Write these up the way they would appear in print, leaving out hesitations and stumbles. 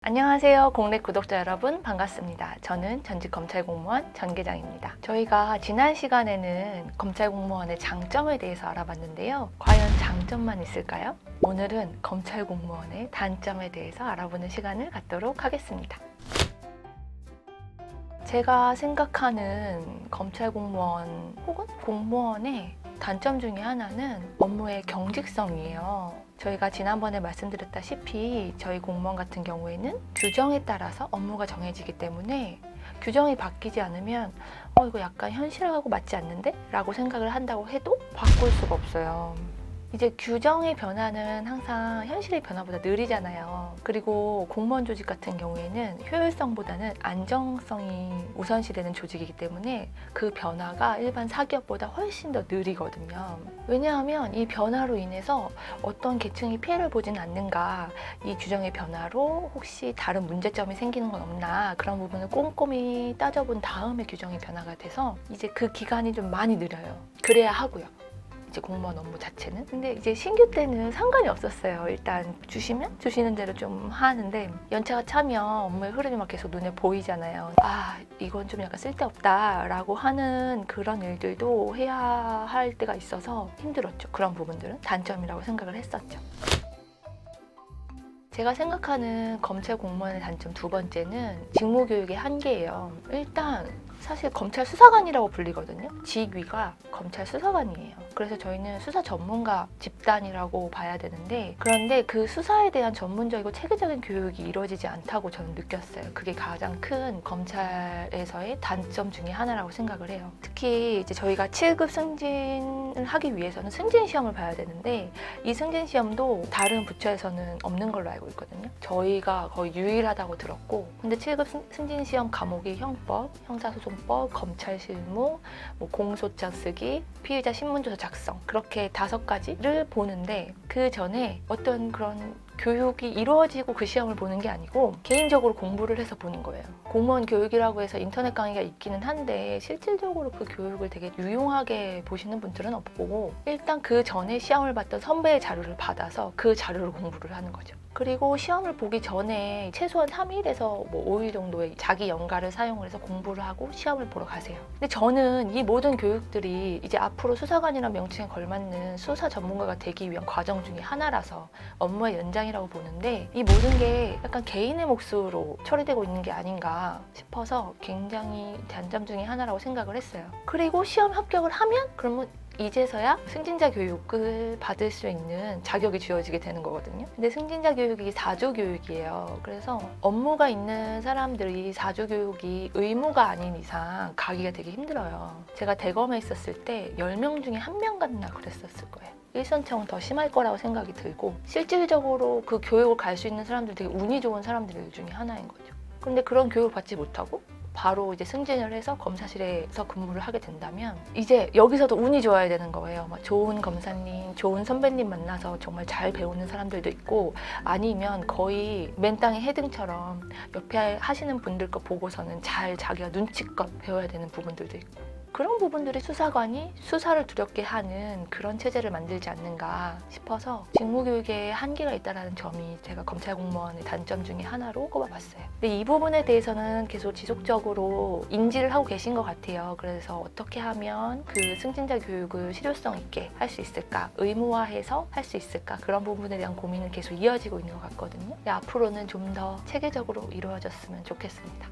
안녕하세요. 공歴구독자 여러분 반갑습니다. 저는 전직 검찰공무원 전계장입니다. 저희가 지난 시간에는 검찰공무원의 장점에 대해서 알아봤는데요. 과연 장점만 있을까요? 오늘은 검찰공무원의 단점에 대해서 알아보는 시간을 갖도록 하겠습니다. 제가 생각하는 검찰공무원 혹은 공무원의 단점 중에 하나는 업무의 경직성이에요. 저희가 지난번에 말씀드렸다시피 저희 공무원 같은 경우에는 규정에 따라서 업무가 정해지기 때문에 규정이 바뀌지 않으면 이거 약간 현실하고 맞지 않는데? 라고 생각을 한다고 해도 바꿀 수가 없어요. 이제 규정의 변화는 항상 현실의 변화보다 느리잖아요. 그리고 공무원 조직 같은 경우에는 효율성보다는 안정성이 우선시되는 조직이기 때문에 그 변화가 일반 사기업보다 훨씬 더 느리거든요. 왜냐하면 이 변화로 인해서 어떤 계층이 피해를 보진 않는가, 이 규정의 변화로 혹시 다른 문제점이 생기는 건 없나, 그런 부분을 꼼꼼히 따져본 다음에 규정이 변화가 돼서 이제 그 기간이 좀 많이 느려요. 그래야 하고요. 이제 공무원 업무 자체는. 근데 이제 신규 때는 상관이 없었어요. 일단 주시면 주시는 대로 좀 하는데 연차가 차면 업무의 흐름이 막 계속 눈에 보이잖아요. 이건 좀 약간 쓸데없다 라고 하는 그런 일들도 해야 할 때가 있어서 힘들었죠. 그런 부분들은 단점이라고 생각을 했었죠. 제가 생각하는 검찰 공무원의 단점 두 번째는 직무교육의 한계예요. 일단 사실 검찰 수사관이라고 불리거든요. 직위가 검찰 수사관이에요. 그래서 저희는 수사 전문가 집단이라고 봐야 되는데, 그런데 그 수사에 대한 전문적이고 체계적인 교육이 이루어지지 않다고 저는 느꼈어요. 그게 가장 큰 검찰에서의 단점 중에 하나라고 생각을 해요. 특히 이제 저희가 7급 승진을 하기 위해서는 승진 시험을 봐야 되는데, 이 승진 시험도 다른 부처에서는 없는 걸로 알고 있거든요. 저희가 거의 유일하다고 들었고, 근데 7급 승진 시험 과목이 형법, 형사소송법, 검찰실무, 공소장 쓰기, 피의자 신문조서 작성, 그렇게 5가지를 보는데, 그 전에 어떤 그런 교육이 이루어지고 그 시험을 보는 게 아니고 개인적으로 공부를 해서 보는 거예요. 공무원 교육이라고 해서 인터넷 강의가 있기는 한데 실질적으로 그 교육을 되게 유용하게 보시는 분들은 없고, 일단 그 전에 시험을 봤던 선배의 자료를 받아서 그 자료를 공부를 하는 거죠. 그리고 시험을 보기 전에 최소한 3일에서 5일 정도의 자기 연가를 사용을 해서 공부를 하고 시험을 보러 가세요. 근데 저는 이 모든 교육들이 이제 앞으로 수사관이라는 명칭에 걸맞는 수사 전문가가 되기 위한 과정 중에 하나라서 업무의 연장이라고 보는데, 이 모든 게 약간 개인의 몫으로 처리되고 있는 게 아닌가 싶어서 굉장히 단점 중에 하나라고 생각을 했어요. 그리고 시험 합격을 하면 그러면 이제서야 승진자 교육을 받을 수 있는 자격이 주어지게 되는 거거든요. 근데 승진자 교육이 4주 교육이에요. 그래서 업무가 있는 사람들이 4주 교육이 의무가 아닌 이상 가기가 되게 힘들어요. 제가 대검에 있었을 때 10명 중에 1명 갔나 그랬었을 거예요. 일선청은 더 심할 거라고 생각이 들고, 실질적으로 그 교육을 갈 수 있는 사람들 되게 운이 좋은 사람들 중에 하나인 거죠. 근데 그런 교육을 받지 못하고 바로 이제 승진을 해서 검사실에서 근무를 하게 된다면 이제 여기서도 운이 좋아야 되는 거예요. 좋은 검사님, 좋은 선배님 만나서 정말 잘 배우는 사람들도 있고, 아니면 거의 맨땅에 헤딩처럼 옆에 하시는 분들 거 보고서는 잘 자기가 눈치껏 배워야 되는 부분들도 있고, 그런 부분들이 수사관이 수사를 두렵게 하는 그런 체제를 만들지 않는가 싶어서 직무교육에 한계가 있다는 점이 제가 검찰 공무원의 단점 중에 하나로 꼽아봤어요. 근데 이 부분에 대해서는 계속 지속적으로 인지를 하고 계신 것 같아요. 그래서 어떻게 하면 그 승진자 교육을 실효성 있게 할 수 있을까, 의무화해서 할 수 있을까, 그런 부분에 대한 고민은 계속 이어지고 있는 것 같거든요. 근데 앞으로는 좀 더 체계적으로 이루어졌으면 좋겠습니다.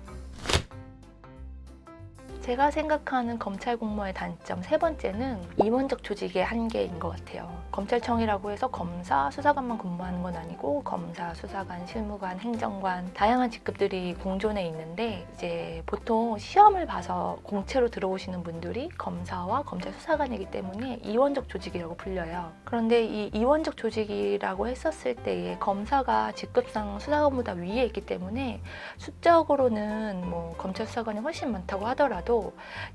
제가 생각하는 검찰 공무원의 단점 세 번째는 임원적 조직의 한계인 것 같아요. 검찰청이라고 해서 검사, 수사관만 근무하는 건 아니고 검사, 수사관, 실무관, 행정관, 다양한 직급들이 공존해 있는데, 이제 보통 시험을 봐서 공채로 들어오시는 분들이 검사와 검찰 수사관이기 때문에 이원적 조직이라고 불려요. 그런데 이 이원적 조직이라고 했었을 때에 검사가 직급상 수사관보다 위에 있기 때문에 수적으로는 검찰 수사관이 훨씬 많다고 하더라도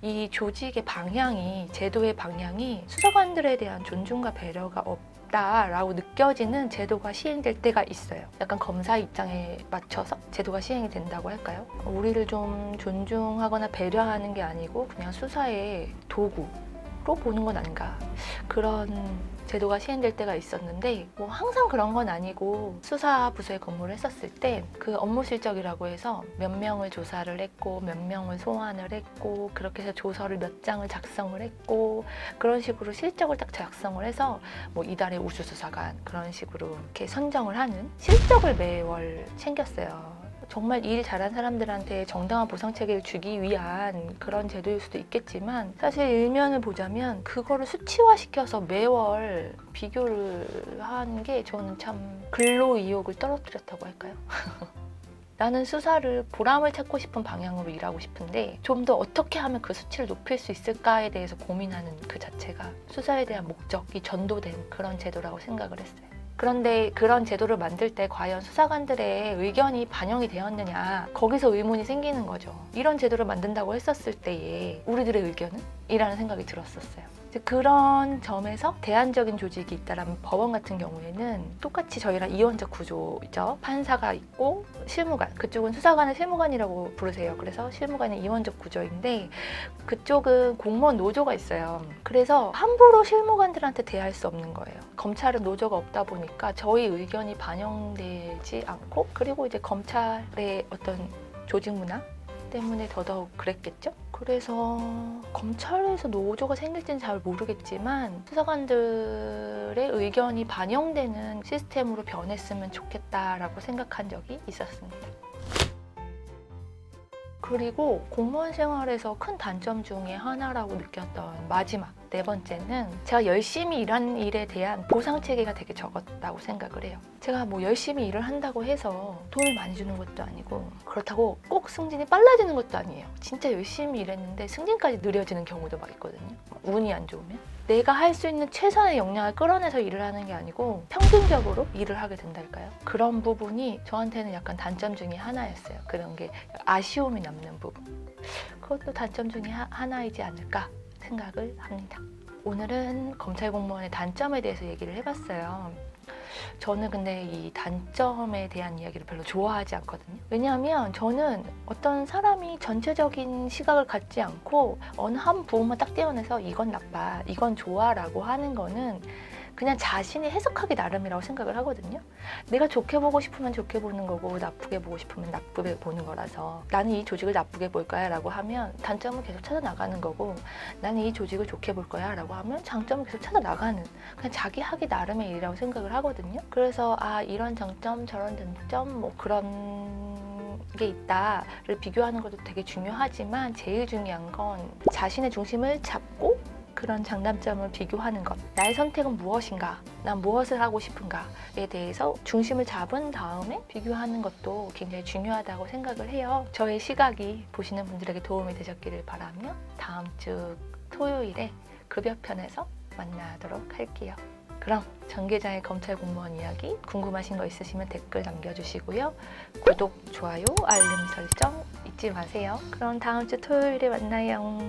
이 조직의 방향이, 제도의 방향이 수사관들에 대한 존중과 배려가 없다라고 느껴지는 제도가 시행될 때가 있어요. 약간 검사 입장에 맞춰서 제도가 시행이 된다고 할까요? 우리를 좀 존중하거나 배려하는 게 아니고 그냥 수사의 도구로 보는 건 아닌가, 그런 제도가 시행될 때가 있었는데 뭐 항상 그런 건 아니고 수사부서에 근무를 했었을 때 그 업무 실적이라고 해서 몇 명을 조사를 했고 몇 명을 소환을 했고 그렇게 해서 조서를 몇 장을 작성을 했고 그런 식으로 실적을 딱 작성을 해서 뭐 이달의 우수수사관 그런 식으로 이렇게 선정을 하는 실적을 매월 챙겼어요. 정말 일 잘한 사람들한테 정당한 보상 체계를 주기 위한 그런 제도일 수도 있겠지만 사실 일면을 보자면 그거를 수치화시켜서 매월 비교를 하는 게 저는 참 근로 의욕을 떨어뜨렸다고 할까요? 나는 수사를 보람을 찾고 싶은 방향으로 일하고 싶은데 좀 더 어떻게 하면 그 수치를 높일 수 있을까에 대해서 고민하는 그 자체가 수사에 대한 목적이 전도된 그런 제도라고 생각을 했어요. 그런데 그런 제도를 만들 때 과연 수사관들의 의견이 반영이 되었느냐 거기서 의문이 생기는 거죠. 이런 제도를 만든다고 했었을 때에 우리들의 의견은? 이라는 생각이 들었었어요. 그런 점에서 대안적인 조직이 있다라면 법원 같은 경우에는 똑같이 저희랑 이원적 구조죠. 판사가 있고 실무관, 그쪽은 수사관을 실무관이라고 부르세요. 그래서 실무관은 이원적 구조인데 그쪽은 공무원 노조가 있어요. 그래서 함부로 실무관들한테 대할 수 없는 거예요. 검찰은 노조가 없다 보니까 저희 의견이 반영되지 않고 그리고 이제 검찰의 어떤 조직 문화 때문에 더더욱 그랬겠죠? 그래서 검찰에서 노조가 생길지는 잘 모르겠지만 수사관들의 의견이 반영되는 시스템으로 변했으면 좋겠다라고 생각한 적이 있었습니다. 그리고 공무원 생활에서 큰 단점 중에 하나라고 느꼈던 마지막 네 번째는 제가 열심히 일하는 일에 대한 보상 체계가 되게 적었다고 생각을 해요. 제가 뭐 열심히 일을 한다고 해서 돈을 많이 주는 것도 아니고 그렇다고 꼭 승진이 빨라지는 것도 아니에요. 진짜 열심히 일했는데 승진까지 느려지는 경우도 막 있거든요. 운이 안 좋으면. 내가 할 수 있는 최선의 역량을 끌어내서 일을 하는 게 아니고 평균적으로 일을 하게 된달까요? 그런 부분이 저한테는 약간 단점 중에 하나였어요. 그런 게 아쉬움이 남는 부분. 그것도 단점 중에 하나이지 않을까 생각을 합니다. 오늘은 검찰 공무원의 단점에 대해서 얘기를 해봤어요. 저는 근데 이 단점에 대한 이야기를 별로 좋아하지 않거든요. 왜냐하면 저는 어떤 사람이 전체적인 시각을 갖지 않고 어느 한 부분만 딱 떼어내서 이건 나빠, 이건 좋아 라고 하는 거는 그냥 자신이 해석하기 나름이라고 생각을 하거든요. 내가 좋게 보고 싶으면 좋게 보는 거고 나쁘게 보고 싶으면 나쁘게 보는 거라서 나는 이 조직을 나쁘게 볼 거야 라고 하면 단점을 계속 찾아 나가는 거고 나는 이 조직을 좋게 볼 거야 라고 하면 장점을 계속 찾아 나가는 그냥 자기 하기 나름의 일이라고 생각을 하거든요. 그래서 이런 장점 저런 단점 뭐 그런 게 있다를 비교하는 것도 되게 중요하지만 제일 중요한 건 자신의 중심을 잡고 그런 장단점을 비교하는 것. 나의 선택은 무엇인가? 난 무엇을 하고 싶은가에 대해서 중심을 잡은 다음에 비교하는 것도 굉장히 중요하다고 생각을 해요. 저의 시각이 보시는 분들에게 도움이 되셨기를 바라며 다음 주 토요일에 급여편에서 만나도록 할게요. 그럼 전계자의 검찰 공무원 이야기 궁금하신 거 있으시면 댓글 남겨주시고요. 구독, 좋아요, 알림 설정 잊지 마세요. 그럼 다음 주 토요일에 만나요.